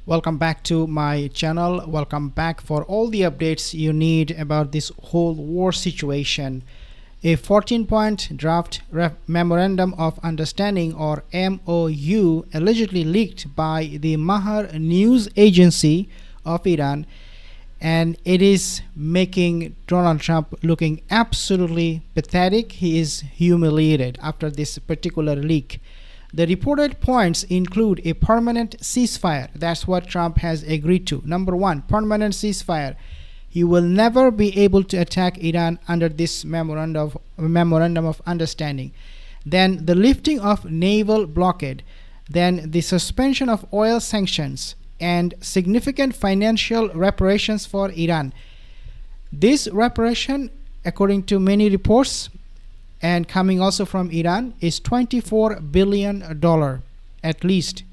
Welcome back to my channel. Welcome back for all the updates you need about this whole war situation. A 14-point draft Memorandum of Understanding, or MoU, allegedly leaked by the Mahar news agency of Iran, and it is making Donald Trump looking absolutely pathetic. He is humiliated after this particular leak. The reported points include a permanent ceasefire. That's what Trump has agreed to. Number one, permanent ceasefire. He will never be able to attack Iran under this memorandum of understanding. Then the lifting of naval blockade. Then the suspension of oil sanctions and significant financial reparations for Iran. This reparation, according to many reports, and coming also from Iran, is $24 billion at least,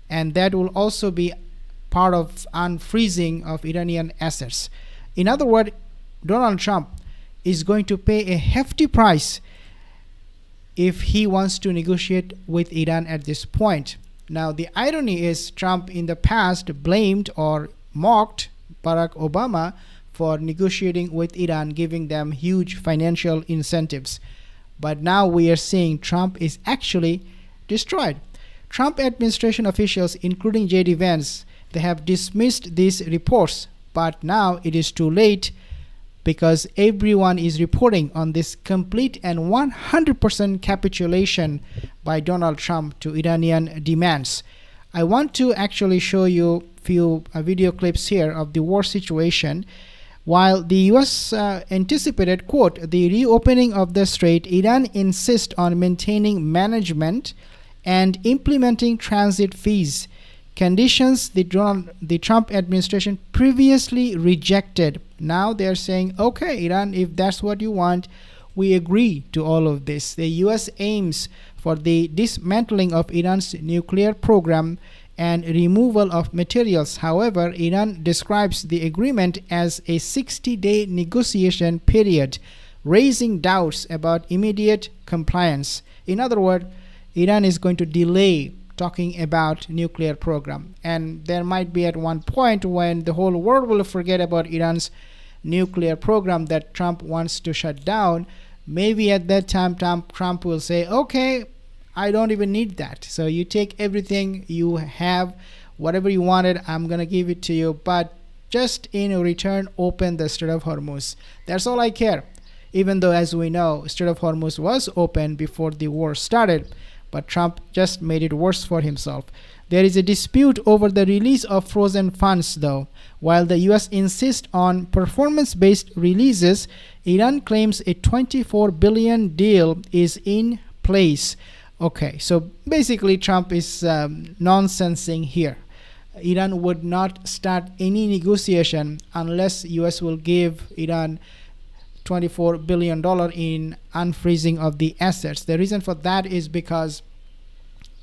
and that will also be part of unfreezing of Iranian assets. In other words, Donald Trump is going to pay a hefty price if he wants to negotiate with Iran at this point. Now, the irony is Trump in the past blamed or mocked Barack Obama for negotiating with Iran, giving them huge financial incentives. But now we are seeing Trump is actually destroyed. Trump administration officials, including J.D. Vance, they have dismissed these reports, but now it is too late because everyone is reporting on this complete and 100% capitulation by Donald Trump to Iranian demands. I want to actually show you a few video clips here of the war situation. While the U.S. anticipated, quote, the reopening of the strait, Iran insists on maintaining management and implementing transit fees, conditions the Trump administration previously rejected. Now they're saying, okay, Iran, if that's what you want, we agree to all of this. The U.S. aims for the dismantling of Iran's nuclear program and removal of materials. However, Iran describes the agreement as a 60-day negotiation period, raising doubts about immediate compliance. In other words, Iran is going to delay talking about nuclear program, and there might be at one point when the whole world will forget about Iran's nuclear program that Trump wants to shut down. Maybe at that time Trump will say, okay, I don't even need that. So you take everything you have, whatever you wanted, I'm going to give it to you. But just in return, open the Strait of Hormuz. That's all I care. Even though, as we know, Strait of Hormuz was open before the war started. But Trump just made it worse for himself. There is a dispute over the release of frozen funds, though. While the U.S. insists on performance-based releases, Iran claims a $24 billion deal is in place. Okay, so basically Trump is nonsensing here. Iran would not start any negotiation unless US will give Iran $24 billion in unfreezing of the assets. The reason for that is because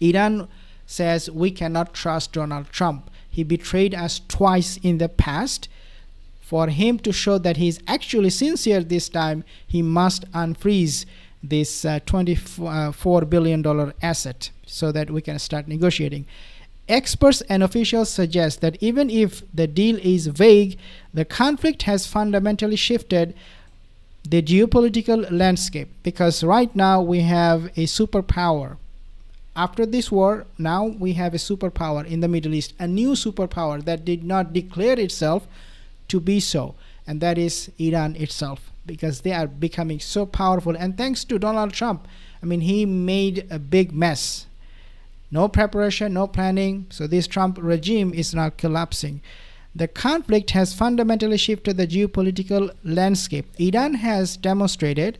Iran says we cannot trust Donald Trump. He betrayed us twice in the past. For him to show that he's actually sincere this time, he must unfreeze this $24 billion asset so that we can start negotiating. Experts and officials suggest that even if the deal is vague, the conflict has fundamentally shifted the geopolitical landscape, because right now we have a superpower. After this war, now we have a superpower in the Middle East, a new superpower that did not declare itself to be so, and that is Iran itself, because they are becoming so powerful. And thanks to Donald Trump, I mean, he made a big mess. No preparation, no planning, so this Trump regime is now collapsing. The conflict has fundamentally shifted the geopolitical landscape. Iran has demonstrated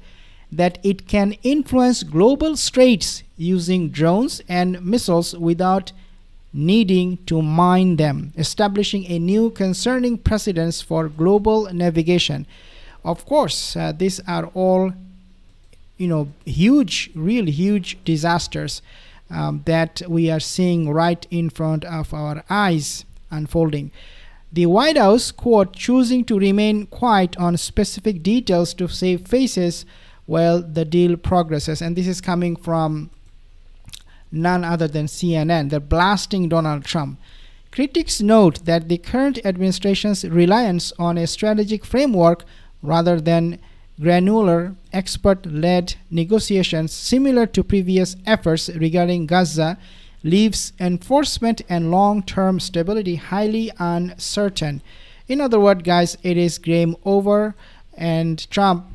that it can influence global straits using drones and missiles without needing to mine them, establishing a new concerning precedence for global navigation. Of course, these are all, huge, really huge disasters that we are seeing right in front of our eyes unfolding. The White House, quote, choosing to remain quiet on specific details to save faces while the deal progresses. And this is coming from none other than CNN. They're blasting Donald Trump. Critics note that the current administration's reliance on a strategic framework rather than granular, expert-led negotiations similar to previous efforts regarding Gaza leaves enforcement and long-term stability highly uncertain. In other words, guys, it is game over, and Trump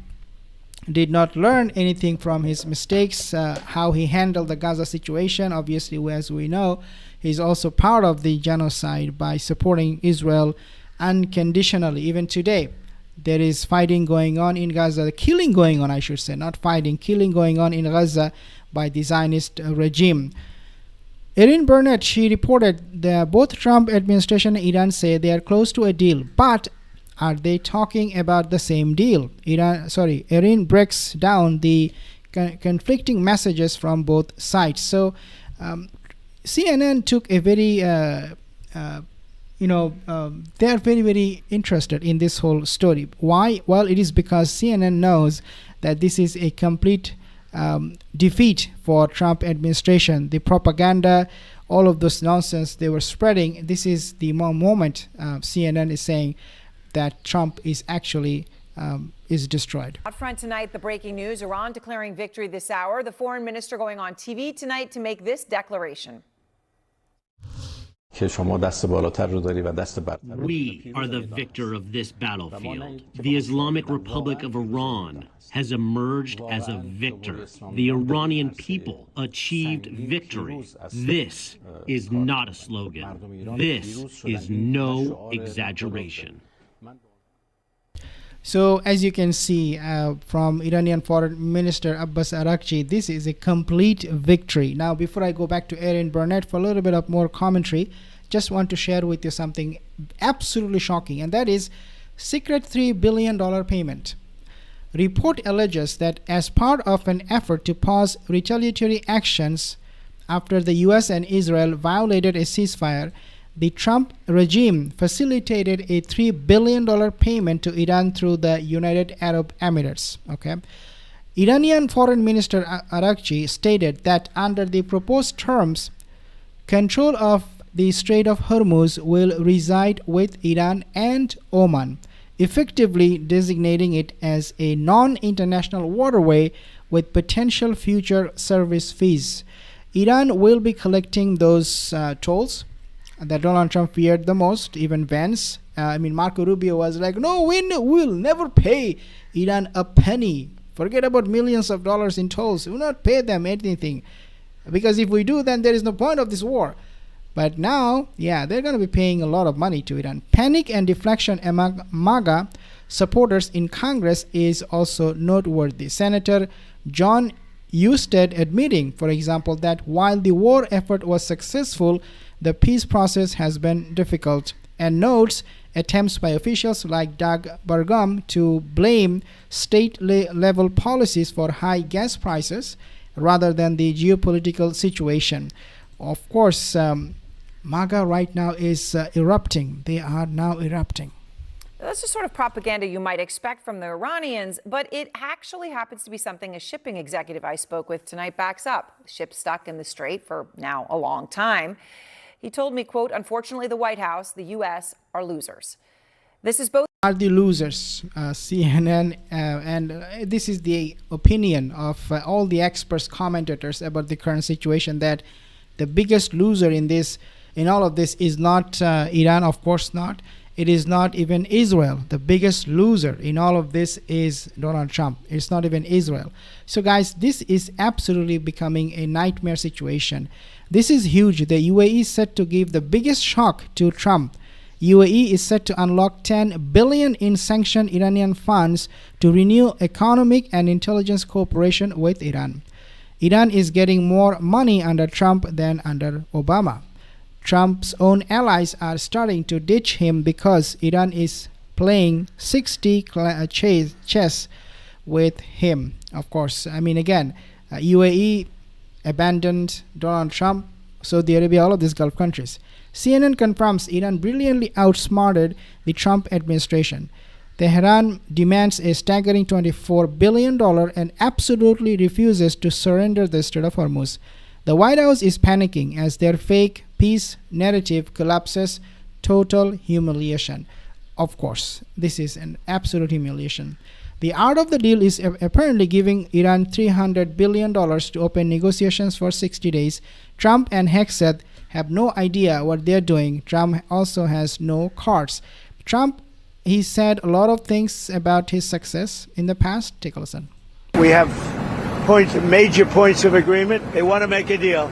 did not learn anything from his mistakes, how he handled the Gaza situation. Obviously, as we know, he's also part of the genocide by supporting Israel unconditionally. Even today, there is fighting going on in Gaza, killing going on, I should say, not fighting, killing going on in Gaza by the Zionist regime. Erin Burnett, she reported that both Trump administration and Iran say they are close to a deal, but are they talking about the same deal? Erin breaks down the conflicting messages from both sides. So CNN took a very, they are very, very interested in this whole story. Why? Well, it is because CNN knows that this is a complete defeat for Trump administration. The propaganda, all of this nonsense they were spreading, this is the moment CNN is saying that Trump is actually is destroyed. Out front tonight, the breaking news, Iran declaring victory this hour. The foreign minister going on TV tonight to make this declaration. We are the victor of this battlefield. The Islamic Republic of Iran has emerged as a victor. The Iranian people achieved victory. This is not a slogan. This is no exaggeration. So as you can see from Iranian Foreign Minister Abbas Araghchi, this is a complete victory. Now, before I go back to Erin Burnett for a little bit of more commentary, just want to share with you something absolutely shocking, and that is secret $3 billion payment. Report alleges that as part of an effort to pause retaliatory actions after the US and Israel violated a ceasefire, the Trump regime facilitated a $3 billion payment to Iran through the United Arab Emirates. Okay. Iranian Foreign Minister Araghchi stated that under the proposed terms, control of the Strait of Hormuz will reside with Iran and Oman, effectively designating it as a non-international waterway with potential future service fees. Iran will be collecting those tolls that Donald Trump feared the most. Even Vance, Marco Rubio was like, no, we'll never pay Iran a penny. Forget about millions of dollars in tolls. We will not pay them anything. Because if we do, then there is no point of this war. But now, yeah, they're going to be paying a lot of money to Iran. Panic and deflection among MAGA supporters in Congress is also noteworthy. Senator John Husted admitting, for example, that while the war effort was successful, the peace process has been difficult, and notes attempts by officials like Doug Burgum to blame state-level policies for high gas prices rather than the geopolitical situation. Of course, MAGA right now is erupting. They are now erupting. That's the sort of propaganda you might expect from the Iranians, but it actually happens to be something a shipping executive I spoke with tonight backs up. The ship's stuck in the strait for now a long time. He told me, quote, unfortunately, the White House, the U.S. are losers. This is both are the losers, CNN, and this is the opinion of all the experts, commentators about the current situation, that the biggest loser in all of this is not Iran, of course not. It is not even Israel. The biggest loser in all of this is Donald Trump. It's not even Israel. So guys, this is absolutely becoming a nightmare situation. This is huge. The UAE is set to give the biggest shock to Trump. UAE is set to unlock $10 billion in sanctioned Iranian funds to renew economic and intelligence cooperation with Iran. Iran is getting more money under Trump than under Obama. Trump's own allies are starting to ditch him because Iran is playing 60 chess with him. Of course, again, UAE abandoned Donald Trump, Saudi Arabia, all of these Gulf countries. CNN confirms Iran brilliantly outsmarted the Trump administration. Tehran demands a staggering $24 billion and absolutely refuses to surrender the Strait of Hormuz. The White House is panicking as their fake peace narrative collapses. Total humiliation. Of course, this is an absolute humiliation. The art of the deal is apparently giving Iran $300 billion to open negotiations for 60 days. Trump and Hegseth have no idea what they're doing. Trump also has no cards. Trump, he said a lot of things about his success in the past. Take a listen. We have major points of agreement. They want to make a deal.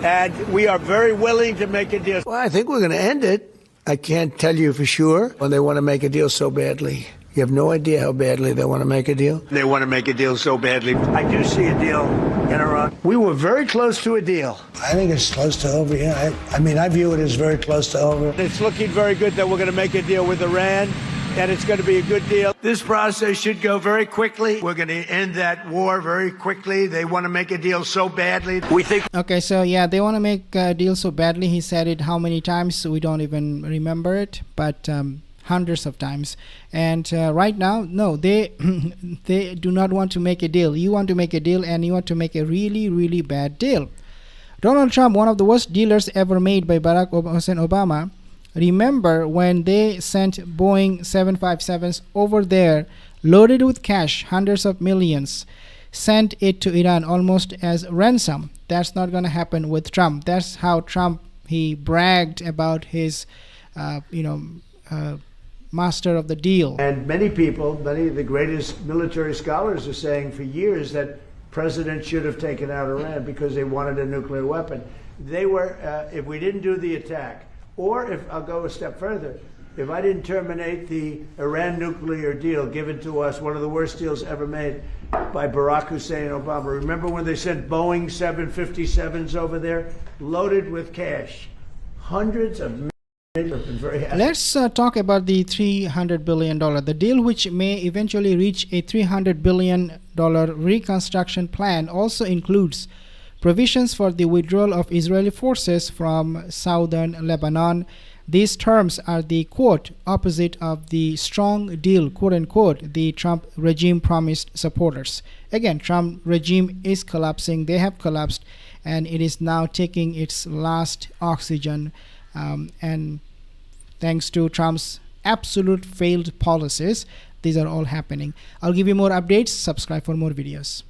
And we are very willing to make a deal. Well, I think we're going to end it. I can't tell you for sure when they want to make a deal so badly. You have no idea how badly they want to make a deal. They want to make a deal so badly. I do see a deal in Iran. We were very close to a deal. I think it's close to over, yeah. I mean, I view it as very close to over. It's looking very good that we're going to make a deal with Iran, and it's going to be a good deal. This process should go very quickly. We're going to end that war very quickly. They want to make a deal so badly. We think. Okay, so yeah, they want to make a deal so badly. He said it how many times? We don't even remember it, but hundreds of times. And right now, no, they they do not want to make a deal. You want to make a deal, and you want to make a really, really bad deal. Donald Trump, one of the worst dealers ever made by Barack Hussein Obama. Remember when they sent Boeing 757s over there, loaded with cash, hundreds of millions, sent it to Iran almost as ransom. That's not going to happen with Trump. That's how Trump, he bragged about his, master of the deal. And many people, many of the greatest military scholars are saying for years that President should have taken out Iran because they wanted a nuclear weapon. They were, if we didn't do the attack, or if I'll go a step further, if I didn't terminate the Iran nuclear deal given to us, one of the worst deals ever made by Barack Hussein Obama. Remember when they sent Boeing 757s over there loaded with cash? Hundreds of millions. Let's talk about the $300 billion. The deal, which may eventually reach a $300 billion reconstruction plan, also includes provisions for the withdrawal of Israeli forces from southern Lebanon. These terms are the quote opposite of the strong deal, quote unquote, the Trump regime promised supporters. Again, Trump regime is collapsing. They have collapsed, and it is now taking its last oxygen. And thanks to Trump's absolute failed policies, these are all happening. I'll give you more updates. Subscribe for more videos.